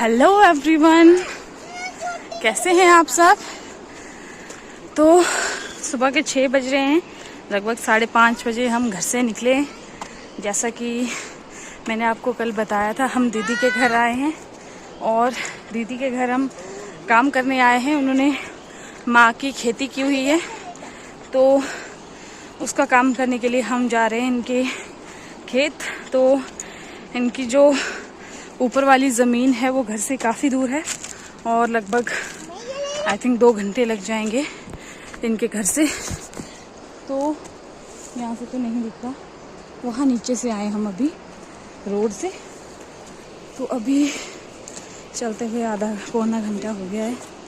Hello everyone, कैसे हैं आप सब। तो सुबह के 6 बज रहे हैं, लगभग 5:30 बजे हम घर से निकले। जैसा कि मैंने आपको कल बताया था, हम दीदी के घर आए हैं और दीदी के घर हम काम करने आए हैं। उन्होंने माँ की खेती की हुई है, तो उसका काम करने के लिए हम जा रहे हैं इनके खेत। तो इनकी जो ऊपर वाली ज़मीन है वो घर से काफ़ी दूर है और लगभग आई थिंक 2 घंटे लग जाएंगे इनके घर से। तो यहाँ से तो नहीं दिख रहा, वहाँ नीचे से आए हम अभी रोड से। तो अभी चलते हुए आधा पौना घंटा हो गया है।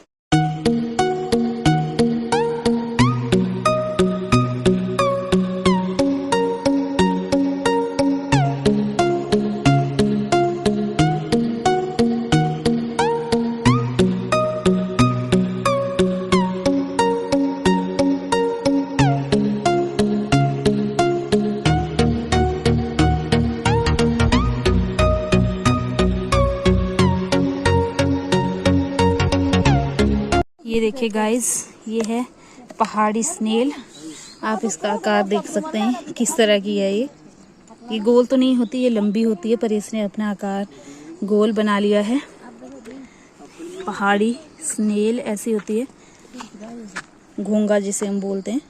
ये देखिए गाइस, ये है पहाड़ी स्नेल। आप इसका आकार देख सकते हैं किस तरह की है। ये गोल तो नहीं होती, ये लंबी होती है, पर इसने अपना आकार गोल बना लिया है। पहाड़ी स्नेल ऐसी होती है, घोंगा जिसे हम बोलते हैं।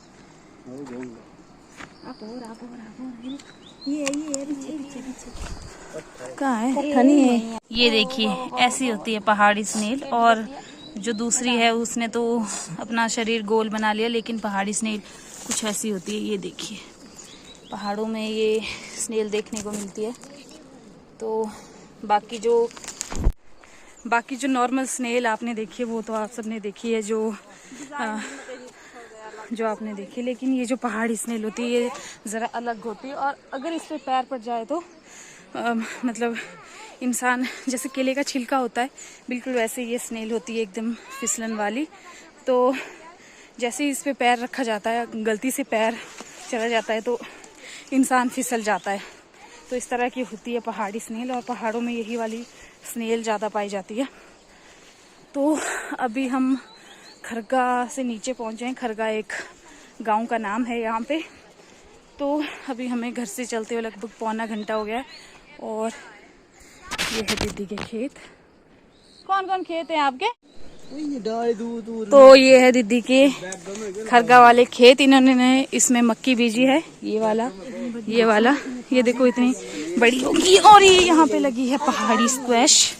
कहाँ है? ये देखिए, ऐसी होती है पहाड़ी स्नेल। और जो दूसरी है उसने तो अपना शरीर गोल बना लिया, लेकिन पहाड़ी स्नेल कुछ ऐसी होती है। ये देखिए, पहाड़ों में ये स्नेल देखने को मिलती है। तो बाकी जो नॉर्मल स्नेल आपने देखी है वो तो आप सबने देखी है, जो आपने देखी। लेकिन ये जो पहाड़ी स्नेल होती है ये ज़रा अलग होती है, और अगर इस पे पैर पड़ जाए तो मतलब इंसान, जैसे केले का छिलका होता है बिल्कुल वैसे ये स्नेल होती है, एकदम फिसलन वाली। तो जैसे ही इस पे पैर रखा जाता है, गलती से पैर चला जाता है तो इंसान फिसल जाता है। तो इस तरह की होती है पहाड़ी स्नेल, और पहाड़ों में यही वाली स्नेल ज़्यादा पाई जाती है। तो अभी हम खरगा से नीचे पहुँचे हैं। खरगा एक गांव का नाम है यहाँ पे। तो अभी हमें घर से चलते हुए लगभग पौना घंटा हो गया है। और ये है दीदी के खेत। कौन कौन खेत हैं आपके? तो ये है दीदी के खरगा वाले खेत। इन्होंने इसमें मक्की बीजी है, ये वाला। ये देखो इतनी बड़ी होगी। और ये यहाँ पे लगी है पहाड़ी स्क्वैश।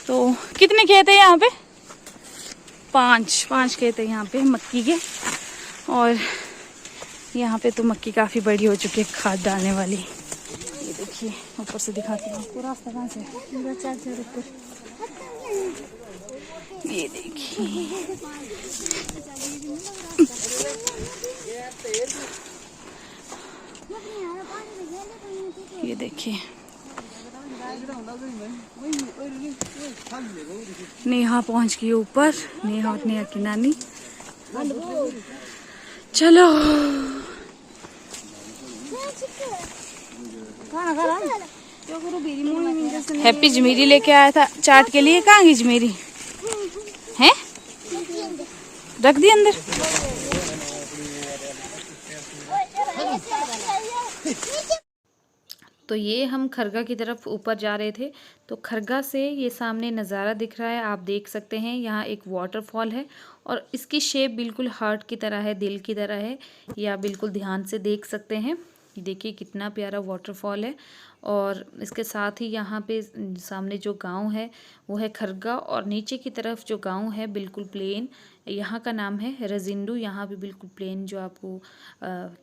तो कितने खेत है यहाँ पे? 5 खेत है यहाँ पे मक्की के। और यहाँ पे तो मक्की काफी बड़ी हो चुकी है, खाद डालने वाली। ये देखिए, ऊपर से दिखाती हूँ आपको रास्ता कहाँ से। ऊपर ये देखिए, ये देखिए नेहा पहुंच गई ऊपर। नेहा और नेहा की नानी। चलो हैप्पी जमीरी लेके आया था चाट के लिए। कहाँ गई जमीरी है? रख दी अंदर। तो ये हम खरगा की तरफ ऊपर जा रहे थे। तो खरगा से ये सामने नज़ारा दिख रहा है, आप देख सकते हैं। यहाँ एक वाटरफॉल है और इसकी शेप बिल्कुल हार्ट की तरह है, दिल की तरह है। ये आप बिल्कुल ध्यान से देख सकते हैं। देखिए कितना प्यारा वाटरफॉल है। और इसके साथ ही यहाँ पे सामने जो गांव है वो है खरगा, और नीचे की तरफ जो गांव है बिल्कुल प्लेन, यहाँ का नाम है रजिंडू। यहाँ भी बिल्कुल प्लेन जो आपको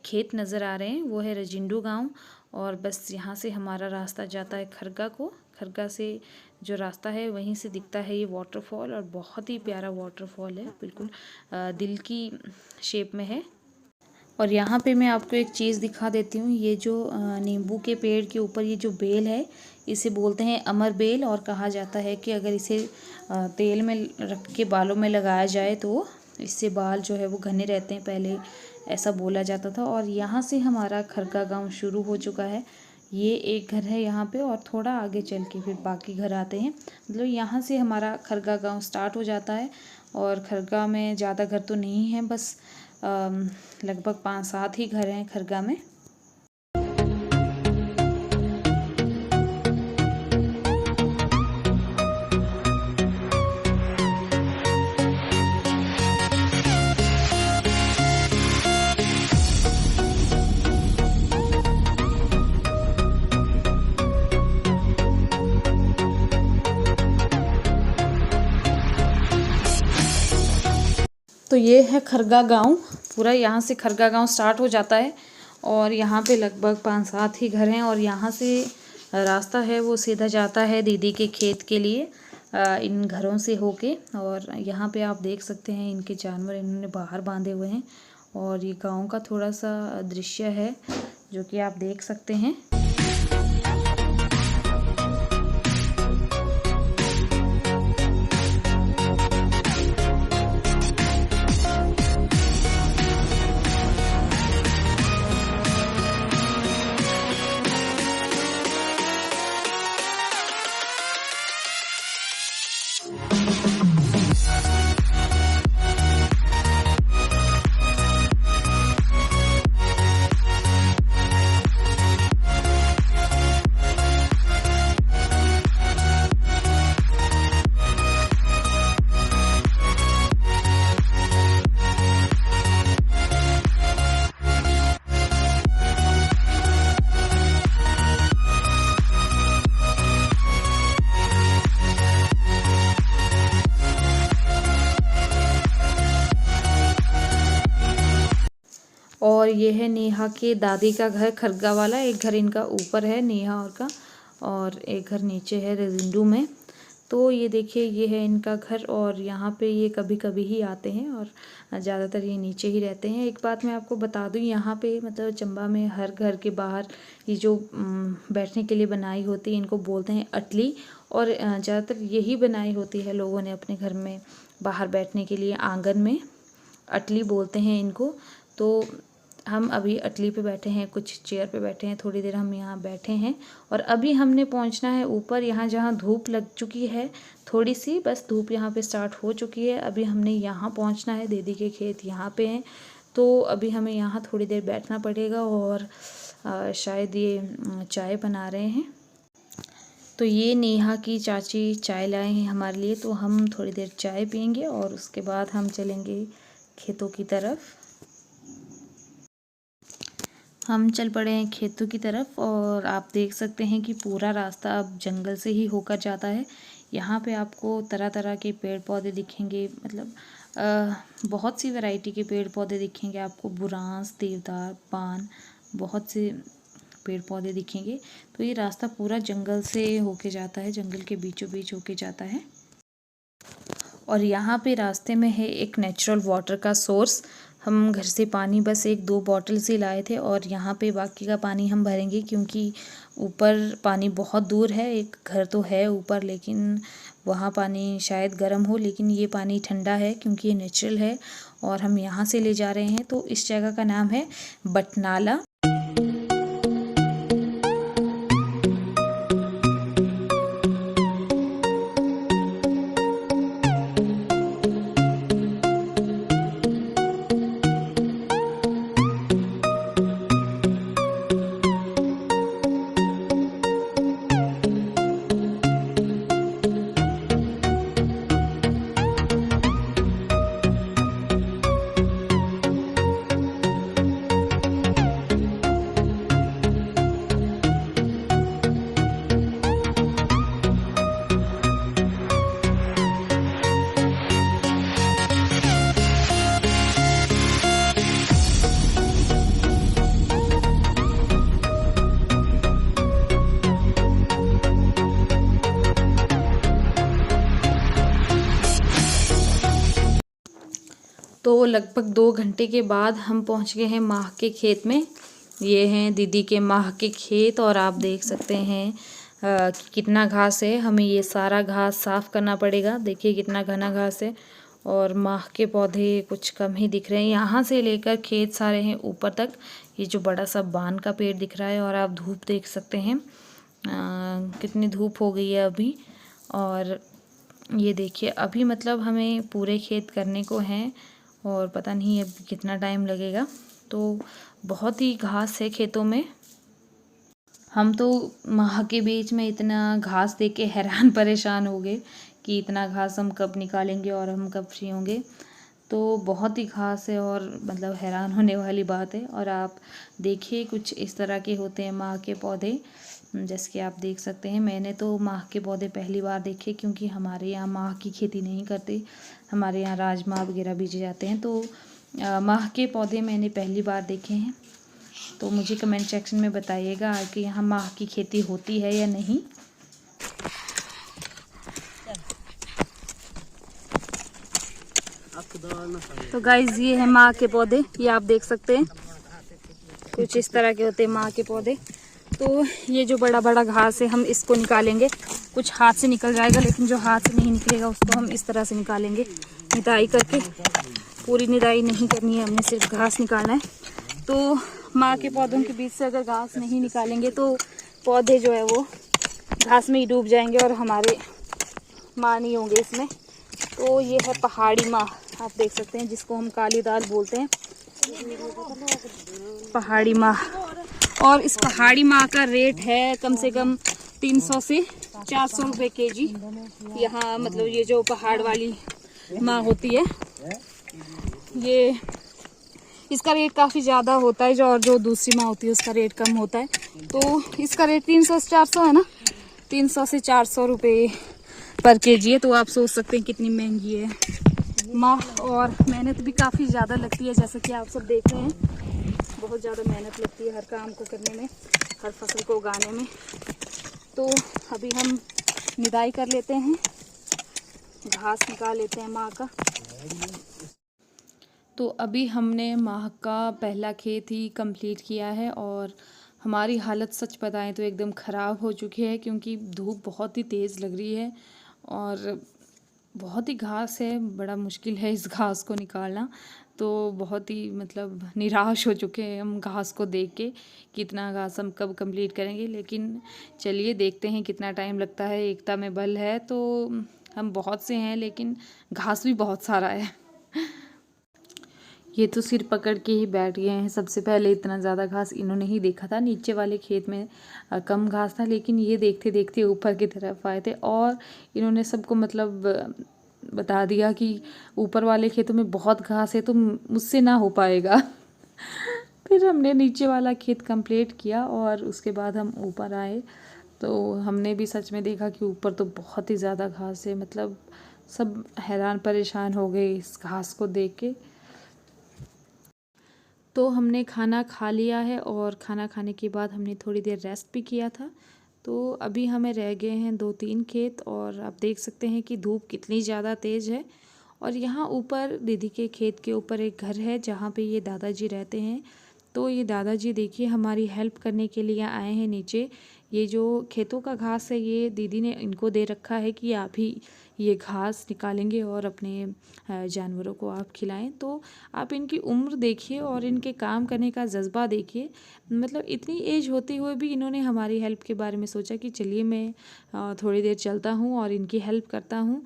खेत नज़र आ रहे हैं वो है रजिंडू गांव। और बस यहाँ से हमारा रास्ता जाता है खरगा को। खरगा से जो रास्ता है वहीं से दिखता है ये वाटरफॉल, और बहुत ही प्यारा वाटरफॉल है, बिल्कुल दिल की शेप में है। और यहाँ पे मैं आपको एक चीज़ दिखा देती हूँ। ये जो नींबू के पेड़ के ऊपर ये जो बेल है, इसे बोलते हैं अमर बेल। और कहा जाता है कि अगर इसे तेल में रख के बालों में लगाया जाए तो इससे बाल जो है वो घने रहते हैं, पहले ऐसा बोला जाता था। और यहाँ से हमारा खरगा गांव शुरू हो चुका है। ये एक घर है यहाँ पे, और थोड़ा आगे चल के फिर बाकी घर आते हैं। मतलब यहाँ से हमारा खरगा गांव स्टार्ट हो जाता है। और खरगा में ज़्यादा घर तो नहीं है, बस लगभग 5-7 ही घर हैं खरगा में। तो ये है खरगा गांव, पूरा यहाँ से खरगा गांव स्टार्ट हो जाता है। और यहाँ पे लगभग 5-7 ही घर हैं, और यहाँ से रास्ता है वो सीधा जाता है दीदी के खेत के लिए, इन घरों से होके। और यहाँ पे आप देख सकते हैं इनके जानवर इन्होंने बाहर बांधे हुए हैं। और ये गांव का थोड़ा सा दृश्य है जो कि आप देख सकते हैं। और ये है नेहा के दादी का घर खरगा वाला। एक घर इनका ऊपर है नेहा और का, और एक घर नीचे है रेजिंडू में। तो ये देखिए ये है इनका घर, और यहाँ पे ये कभी कभी ही आते हैं, और ज़्यादातर ये नीचे ही रहते हैं। एक बात मैं आपको बता दूँ, यहाँ पे मतलब चंबा में हर घर के बाहर ये जो बैठने के लिए बनाई होती है, इनको बोलते हैं अटली। और ज़्यादातर यही बनाई होती है लोगों ने अपने घर में बाहर बैठने के लिए, आंगन में अटली बोलते हैं इनको। तो हम अभी अटली पे बैठे हैं, कुछ चेयर पे बैठे हैं, थोड़ी देर हम यहाँ बैठे हैं। और अभी हमने पहुँचना है ऊपर, यहाँ जहाँ धूप लग चुकी है थोड़ी सी, बस धूप यहाँ पे स्टार्ट हो चुकी है। अभी हमने यहाँ पहुँचना है, दीदी के खेत यहाँ पे हैं। तो अभी हमें यहाँ थोड़ी देर बैठना पड़ेगा, और शायद ये चाय बना रहे हैं। तो ये नेहा की चाची चाय लाए हैं हमारे लिए, तो हम थोड़ी देर चाय पियेंगे और उसके बाद हम चलेंगे खेतों की तरफ। हम चल पड़े हैं खेतों की तरफ, और आप देख सकते हैं कि पूरा रास्ता अब जंगल से ही होकर जाता है। यहाँ पे आपको तरह तरह के पेड़ पौधे दिखेंगे, मतलब बहुत सी वैरायटी के पेड़ पौधे दिखेंगे आपको, बुरांस, देवदार, पान, बहुत से पेड़ पौधे दिखेंगे। तो ये रास्ता पूरा जंगल से होके जाता है, जंगल के बीचों बीच होके जाता है। और यहाँ पे रास्ते में है एक नेचुरल वाटर का सोर्स। हम घर से पानी बस 1-2 बॉटल से लाए थे, और यहाँ पे बाकी का पानी हम भरेंगे, क्योंकि ऊपर पानी बहुत दूर है। एक घर तो है ऊपर, लेकिन वहाँ पानी शायद गर्म हो, लेकिन ये पानी ठंडा है क्योंकि ये नेचुरल है, और हम यहाँ से ले जा रहे हैं। तो इस जगह का नाम है बटनाला। तो लगभग 2 घंटे के बाद हम पहुंच गए हैं माह के खेत में। ये हैं दीदी के माह के खेत, और आप देख सकते हैं कि कितना घास है। हमें ये सारा घास साफ़ करना पड़ेगा, देखिए कितना घना घास है। और माह के पौधे कुछ कम ही दिख रहे हैं। यहाँ से लेकर खेत सारे हैं ऊपर तक। ये जो बड़ा सा बान का पेड़ दिख रहा है और आप धूप देख सकते हैं कितनी धूप हो गई है अभी। और ये देखिए अभी मतलब हमें पूरे खेत करने को हैं और पता नहीं अब कितना टाइम लगेगा। तो बहुत ही घास है खेतों में। हम तो माह के बीच में इतना घास देख के हैरान परेशान हो गए कि इतना घास हम कब निकालेंगे और हम कब फ्री होंगे। तो बहुत ही घास है और मतलब हैरान होने वाली बात है। और आप देखिए कुछ इस तरह के होते हैं माह के पौधे, जैसे कि आप देख सकते हैं। मैंने तो माह के पौधे पहली बार देखे क्योंकि हमारे यहाँ माह की खेती नहीं करते, हमारे यहाँ राजमा वगैरह बीजे जाते हैं। तो माह के पौधे मैंने पहली बार देखे हैं। तो मुझे कमेंट सेक्शन में बताइएगा कि यहाँ माह की खेती होती है या नहीं। तो गाइज ये है माह के पौधे, ये आप देख सकते हैं कुछ इस तरह के होते हैं माह के पौधे। तो ये जो बड़ा बड़ा घास है हम इसको निकालेंगे। कुछ हाथ से निकल जाएगा लेकिन जो हाथ से नहीं निकलेगा उसको हम इस तरह से निकालेंगे, निदाई करके। पूरी निदाई नहीं करनी है, हमने सिर्फ घास निकालना है। तो माँ के पौधों के बीच से अगर घास नहीं निकालेंगे तो पौधे जो है वो घास में ही डूब जाएंगे और हमारे माँ नहीं होंगे इसमें। तो ये है पहाड़ी माँ, आप देख सकते हैं, जिसको हम काली दाल बोलते हैं, पहाड़ी माँ। और इस पहाड़ी माँ का रेट है कम से कम 300 से 400 रुपये केजी। यहाँ मतलब ये जो पहाड़ वाली माँ होती है ये, इसका रेट काफ़ी ज़्यादा होता है, जो दूसरी माँ होती है उसका रेट कम होता है। तो इसका रेट 300 से 400 है ना, 300 से 400 रुपये पर केजी है। तो आप सोच सकते हैं कितनी महंगी है माँ। और मेहनत भी काफ़ी ज़्यादा लगती है, जैसा कि आप सब देख रहे हैं। बहुत ज़्यादा मेहनत लगती है हर काम को करने में, हर फसल को उगाने में। तो अभी हम निदाई कर लेते हैं, घास निकाल लेते हैं माँ का। तो अभी हमने माह का पहला खेत ही कंप्लीट किया है और हमारी हालत सच बताएं तो एकदम ख़राब हो चुकी है क्योंकि धूप बहुत ही तेज़ लग रही है और बहुत ही घास है। बड़ा मुश्किल है इस घास को निकालना। तो बहुत ही मतलब निराश हो चुके हैं हम घास को देख के, कितना घास हम कब कंप्लीट करेंगे। लेकिन चलिए देखते हैं कितना टाइम लगता है। एकता में बल है, तो हम बहुत से हैं लेकिन घास भी बहुत सारा है। ये तो सिर पकड़ के ही बैठ गए हैं। सबसे पहले इतना ज़्यादा घास इन्होंने ही देखा था, नीचे वाले खेत में कम घास था, लेकिन ये देखते देखते ऊपर की तरफ आए थे और इन्होंने सबको मतलब बता दिया कि ऊपर वाले खेतों में बहुत घास है तो मुझसे ना हो पाएगा। फिर हमने नीचे वाला खेत कंप्लीट किया और उसके बाद हम ऊपर आए तो हमने भी सच में देखा कि ऊपर तो बहुत ही ज़्यादा घास है। मतलब सब हैरान परेशान हो गए इस घास को देख के। तो हमने खाना खा लिया है और खाना खाने के बाद हमने थोड़ी देर रेस्ट भी किया था। तो अभी हमें रह गए हैं 2-3 खेत और आप देख सकते हैं कि धूप कितनी ज़्यादा तेज़ है। और यहाँ ऊपर दीदी के खेत के ऊपर एक घर है जहाँ पे ये दादाजी रहते हैं। तो ये दादाजी देखिए हमारी हेल्प करने के लिए आए हैं नीचे। ये जो खेतों का घास है ये दीदी ने इनको दे रखा है कि आप ही ये घास निकालेंगे और अपने जानवरों को आप खिलाएं। तो आप इनकी उम्र देखिए और इनके काम करने का जज्बा देखिए। मतलब इतनी एज होते हुए भी इन्होंने हमारी हेल्प के बारे में सोचा कि चलिए मैं थोड़ी देर चलता हूँ और इनकी हेल्प करता हूँ।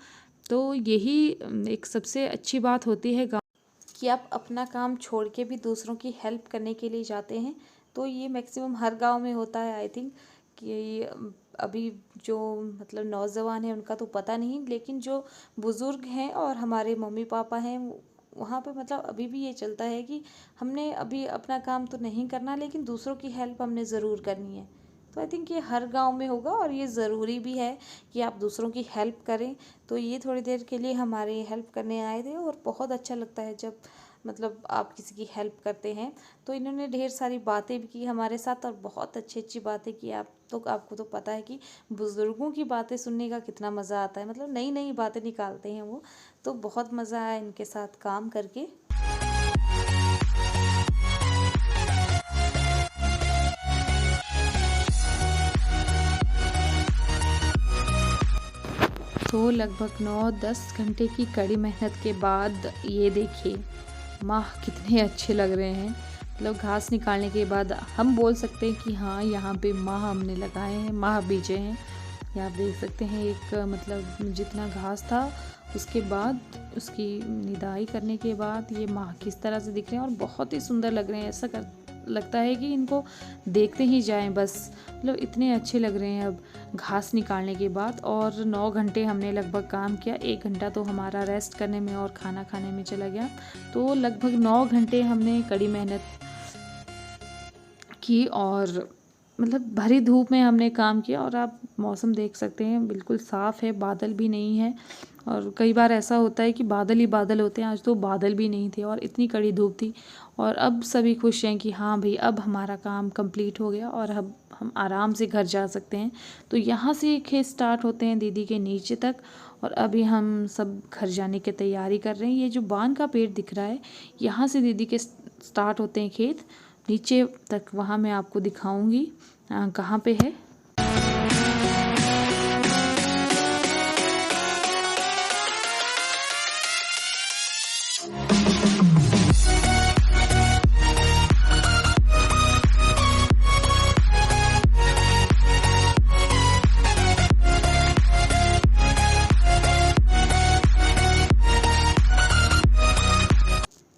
तो यही एक सबसे अच्छी बात होती है कि आप अपना काम छोड़ के भी दूसरों की हेल्प करने के लिए जाते हैं। तो ये मैक्सिमम हर गांव में होता है आई थिंक। कि अभी जो मतलब नौजवान हैं उनका तो पता नहीं, लेकिन जो बुज़ुर्ग हैं और हमारे मम्मी पापा हैं वहाँ पे मतलब अभी भी ये चलता है कि हमने अभी अपना काम तो नहीं करना लेकिन दूसरों की हेल्प हमने ज़रूर करनी है। तो आई थिंक ये हर गांव में होगा और ये ज़रूरी भी है कि आप दूसरों की हेल्प करें। तो ये थोड़ी देर के लिए हमारे हेल्प करने आए थे और बहुत अच्छा लगता है जब मतलब आप किसी की हेल्प करते हैं। तो इन्होंने ढेर सारी बातें भी की हमारे साथ और बहुत अच्छी अच्छी बातें की। आपको तो पता है कि बुज़ुर्गों की बातें सुनने का कितना मज़ा आता है। मतलब नई नई बातें निकालते हैं वो। तो बहुत मज़ा आया इनके साथ काम करके। तो लगभग 9-10 घंटे की कड़ी मेहनत के बाद ये देखिए माह कितने अच्छे लग रहे हैं। मतलब घास निकालने के बाद हम बोल सकते हैं कि हाँ यहाँ पे माह हमने लगाए हैं, माह बीजे हैं। ये आप देख सकते हैं एक मतलब जितना घास था उसके बाद उसकी निदाई करने के बाद ये माह किस तरह से दिख रहे हैं और बहुत ही सुंदर लग रहे हैं। ऐसा लगता है कि इनको देखते ही जाएं बस, मतलब इतने अच्छे लग रहे हैं अब घास निकालने के बाद। और 9 घंटे हमने लगभग काम किया, 1 घंटा तो हमारा रेस्ट करने में और खाना खाने में चला गया। तो लगभग 9 घंटे हमने कड़ी मेहनत की और मतलब भरी धूप में हमने काम किया। और आप मौसम देख सकते हैं बिल्कुल साफ़ है, बादल भी नहीं है। और कई बार ऐसा होता है कि बादल ही बादल होते हैं, आज तो बादल भी नहीं थे और इतनी कड़ी धूप थी। और अब सभी खुश हैं कि हाँ भाई अब हमारा काम कंप्लीट हो गया और अब हम आराम से घर जा सकते हैं। तो यहाँ से खेत स्टार्ट होते हैं दीदी के नीचे तक और अभी हम सब घर जाने की तैयारी कर रहे हैं। ये जो बान का पेड़ दिख रहा है यहाँ से दीदी के स्टार्ट होते हैं खेत नीचे तक, वहाँ मैं आपको दिखाऊंगी कहाँ पे है।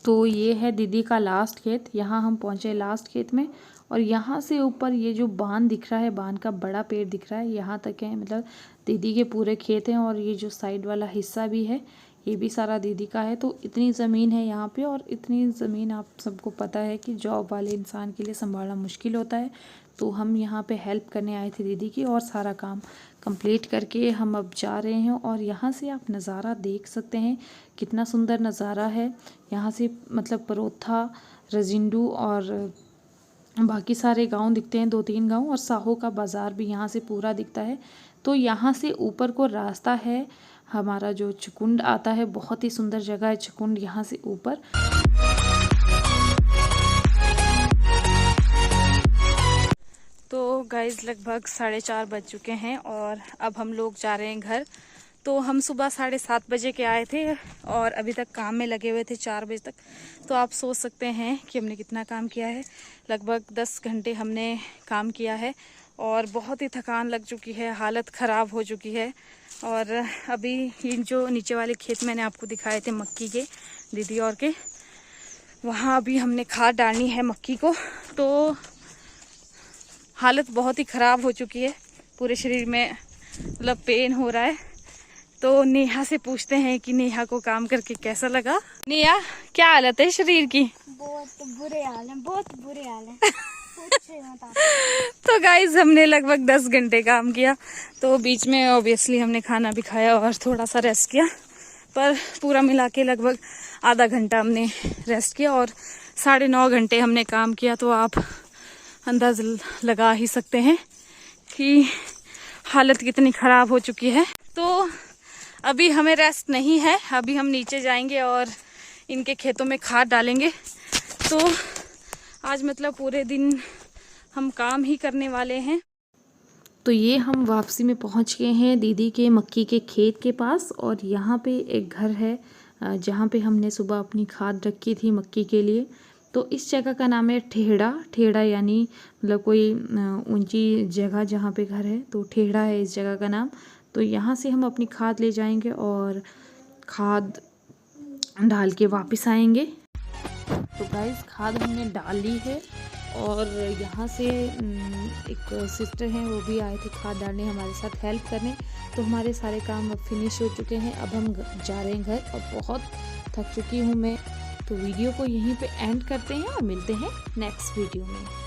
तो ये है दीदी का लास्ट खेत, यहाँ हम पहुँचे लास्ट खेत में। और यहाँ से ऊपर ये जो बान दिख रहा है, बान का बड़ा पेड़ दिख रहा है, यहाँ तक है मतलब दीदी के पूरे खेत हैं। और ये जो साइड वाला हिस्सा भी है ये भी सारा दीदी का है। तो इतनी ज़मीन है यहाँ पे और इतनी ज़मीन आप सबको पता है कि जॉब वाले इंसान के लिए संभालना मुश्किल होता है। तो हम यहाँ पे हेल्प करने आए थे दीदी की और सारा काम कंप्लीट करके हम अब जा रहे हैं। और यहाँ से आप नज़ारा देख सकते हैं कितना सुंदर नज़ारा है। यहाँ से मतलब परोथा, रजिंडू और बाकी सारे गांव दिखते हैं, 2-3 गांव, और साहो का बाज़ार भी यहाँ से पूरा दिखता है। तो यहाँ से ऊपर को रास्ता है हमारा जो चकुंड आता है, बहुत ही सुंदर जगह है चकुंड यहाँ से ऊपर। तो गाइज़ लगभग 4:30 बज चुके हैं और अब हम लोग जा रहे हैं घर। तो हम सुबह 7:30 बजे के आए थे और अभी तक काम में लगे हुए थे 4 बजे तक। तो आप सोच सकते हैं कि हमने कितना काम किया है। लगभग 10 घंटे हमने काम किया है और बहुत ही थकान लग चुकी है, हालत ख़राब हो चुकी है। और अभी इन जो नीचे वाले खेत मैंने आपको दिखाए थे मक्की के, दीदी और के, वहाँ अभी हमने खाद डालनी है मक्की को। तो हालत बहुत ही ख़राब हो चुकी है, पूरे शरीर में मतलब पेन हो रहा है। तो नेहा से पूछते हैं कि नेहा को काम करके कैसा लगा। नेहा क्या हालत है शरीर की? बहुत बुरे हाल है, बहुत बुरे हाल है। तो गाइज हमने लगभग 10 घंटे काम किया। तो बीच में ऑब्वियसली हमने खाना भी खाया और थोड़ा सा रेस्ट किया, पर पूरा मिला के लगभग आधा घंटा हमने रेस्ट किया और 9.5 घंटे हमने काम किया। तो आप अंदाज लगा ही सकते हैं कि हालत कितनी ख़राब हो चुकी है। तो अभी हमें रेस्ट नहीं है, अभी हम नीचे जाएंगे और इनके खेतों में खाद डालेंगे। तो आज मतलब पूरे दिन हम काम ही करने वाले हैं। तो ये हम वापसी में पहुंच गए हैं दीदी के मक्की के खेत के पास। और यहाँ पे एक घर है जहाँ पे हमने सुबह अपनी खाद रखी थी मक्की के लिए। तो इस जगह का नाम है ठेड़ा। ठेड़ा यानी मतलब कोई ऊंची जगह जहाँ पे घर है, तो ठेड़ा है इस जगह का नाम। तो यहाँ से हम अपनी खाद ले जाएंगे और खाद डाल के वापस आएंगे। तो गाइस खाद हमने डाल ली है और यहाँ से एक सिस्टर हैं वो भी आए थे खाद डालने हमारे साथ हेल्प करने। तो हमारे सारे काम अब फिनिश हो चुके हैं, अब हम जा रहे हैं घर और बहुत थक चुकी हूँ मैं। तो वीडियो को यहीं पे एंड करते हैं और मिलते हैं नेक्स्ट वीडियो में।